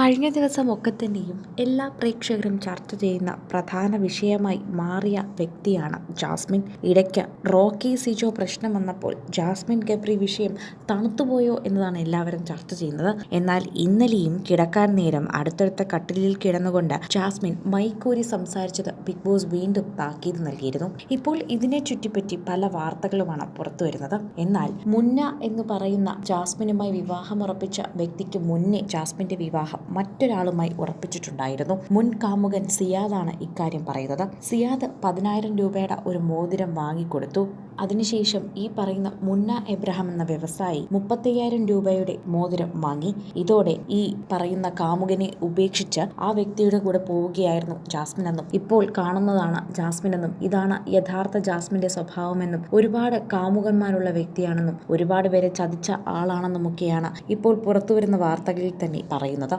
കഴിഞ്ഞ ദിവസമൊക്കെ തന്നെയും എല്ലാ പ്രേക്ഷകരും ചർച്ച ചെയ്യുന്ന പ്രധാന വിഷയമായി മാറിയ വ്യക്തിയാണ് ജാസ്മിൻ. ഇടയ്ക്ക് റോക്കി സിജോ പ്രശ്നം വന്നപ്പോൾ ജാസ്മിൻ ഗബ്രി വിഷയം തണുത്തുപോയോ എന്നതാണ് എല്ലാവരും ചർച്ച ചെയ്യുന്നത്. എന്നാൽ ഇന്നലെയും കിടക്കാൻ നേരം അടുത്തടുത്ത കട്ടിലിൽ കിടന്നുകൊണ്ട് ജാസ്മിൻ മൈക്കൂരി സംസാരിച്ചത് ബിഗ് ബോസ് വീണ്ടും താക്കീത് നൽകിയിരുന്നു. ഇപ്പോൾ ഇതിനെ ചുറ്റിപ്പറ്റി പല വാർത്തകളുമാണ് പുറത്തു വരുന്നത്. എന്നാൽ മുന്ന എന്ന് പറയുന്ന ജാസ്മിനുമായി വിവാഹമുറപ്പിച്ച വ്യക്തിക്ക് മുന്നേ ജാസ്മിന്റെ വിവാഹം മറ്റൊരാളുമായി ഉറപ്പിച്ചിട്ടുണ്ടായിരുന്നു. മുൻ കാമുകൻ സിയാദാണ് ഇക്കാര്യം പറയുന്നത്. സിയാദ് 10,000 രൂപയുടെ ഒരു മോതിരം വാങ്ങിക്കൊടുത്തു. അതിനുശേഷം ഈ പറയുന്ന മുന്ന എബ്രഹാം എന്ന വ്യവസായി 35,000 രൂപയുടെ മോതിരം വാങ്ങി. ഇതോടെ ഈ പറയുന്ന കാമുകനെ ഉപേക്ഷിച്ച് ആ വ്യക്തിയുടെ കൂടെ പോവുകയായിരുന്നു ജാസ്മിൻ എന്നും ഇപ്പോൾ കാണുന്നതാണ് ജാസ്മിൻ എന്നും ഇതാണ് യഥാർത്ഥ ജാസ്മിന്റെ സ്വഭാവമെന്നും ഒരുപാട് കാമുകന്മാരുള്ള വ്യക്തിയാണെന്നും ഒരുപാട് പേരെ ചതിച്ച ആളാണെന്നുമൊക്കെയാണ് ഇപ്പോൾ പുറത്തുവരുന്ന വാർത്തകളിൽ തന്നെ പറയുന്നത്.